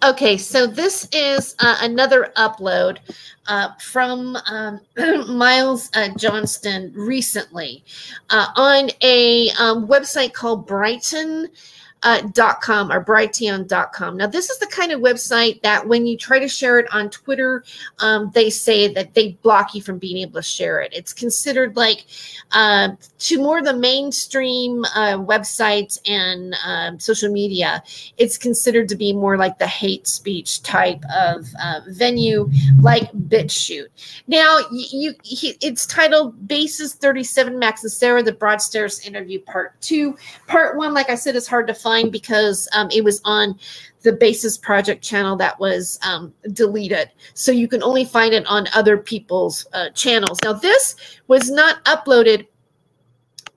Okay, so this is another upload from Miles Johnston recently on a website called Brighton.com or Brighton.com. Now, this is the kind of website that when you try to share it on Twitter, they say that they block you from being able to share it. It's considered like to more the mainstream websites and social media, it's considered to be more like the hate speech type of venue, like BitChute. Now, it's titled Bases 37, Max and Sarah, the Broadstairs interview part 2. Part 1, like I said, is hard to find because it was on the Basis Project channel that was deleted. So you can only find it on other people's channels. Now, this was not uploaded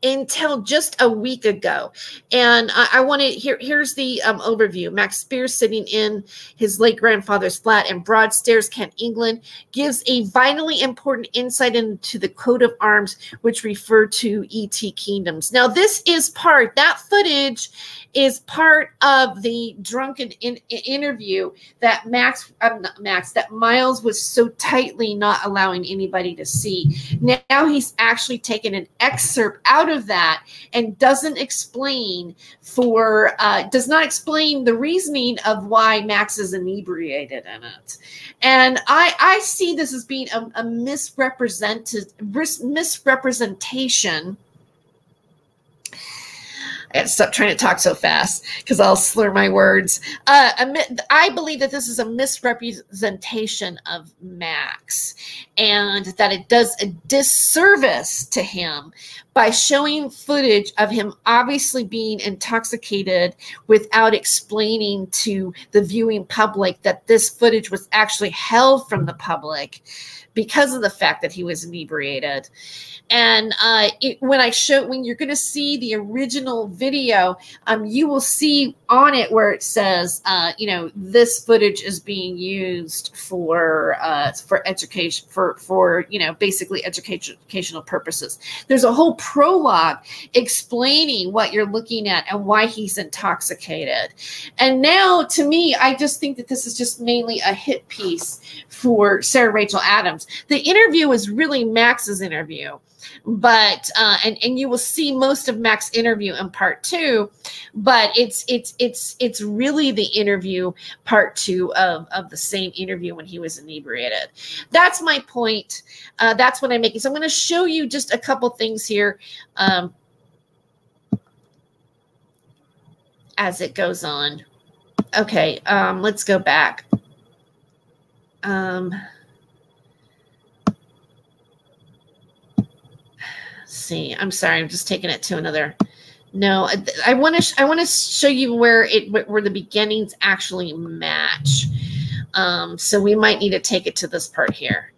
until just a week ago. And I want to, here's the overview. Max Spiers, sitting in his late grandfather's flat in Broadstairs, Kent, England, gives a vitally important insight into the coat of arms, which refer to E.T. kingdoms. Now, this is part, that footage is part of the drunken interview that that Miles was so tightly not allowing anybody to see. Now he's actually taken an excerpt out of that and doesn't explain does not explain the reasoning of why Max is inebriated in it. And I see this as being a misrepresentation. I have to stop trying to talk so fast because I'll slur my words. I believe that this is a misrepresentation of Max and that it does a disservice to him by showing footage of him obviously being intoxicated without explaining to the viewing public that this footage was actually held from the public because of the fact that he was inebriated. And when you're going to see the original video, you will see on it where it says, this footage is being used for education, for basically educational purposes. There's a whole prologue explaining what you're looking at and why he's intoxicated. And now, to me, I just think that this is just mainly a hit piece for Sarah Rachel Adams. The interview is really Max's interview. But and you will see most of Max's interview in part 2, but it's really the interview part 2 of the same interview when he was inebriated. That's my point. That's what I'm making. So I'm going to show you just a couple things here as it goes on. Okay, let's go back. See, I'm sorry, I'm just taking it to another. No, I want to show you where the beginnings actually match. So we might need to take it to this part here.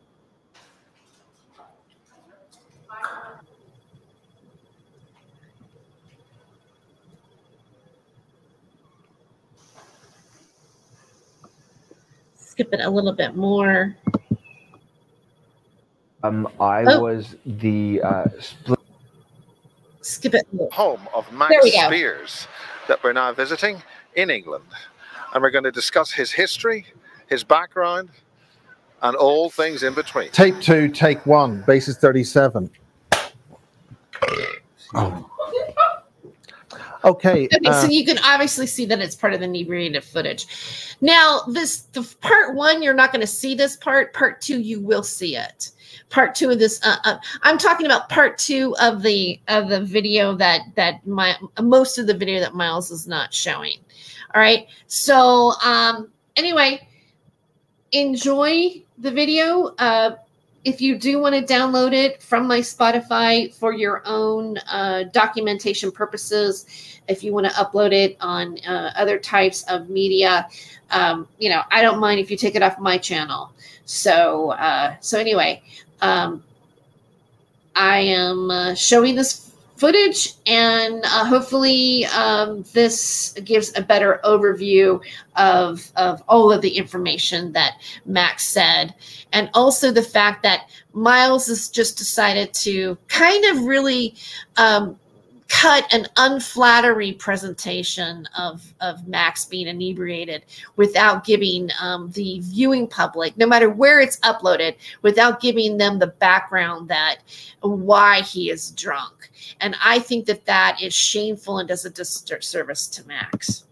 Skip it a little bit more. Was the skip it. Home of Max Spiers that we're now visiting in England, and we're going to discuss his history, his background, and all things in between. Tape 2, take 1, Bases 37. Oh. Okay. So you can obviously see that it's part of the inebriated footage. Now, the part 1, you're not going to see this part. Part 2, you will see it. Part 2 of this. I'm talking about part 2 of the video that most of the video that Miles is not showing. All right. So anyway, enjoy the video. If you do want to download it from my Spotify for your own documentation purposes, if you want to upload it on other types of media, I don't mind if you take it off my channel. So anyway, I am showing this footage, and hopefully this gives a better overview of all of the information that Max said, and also the fact that Miles has just decided to kind of really cut an unflattering presentation of Max being inebriated without giving the viewing public, no matter where it's uploaded, without giving them the background that why he is drunk. And I think that that is shameful and does a disservice to Max.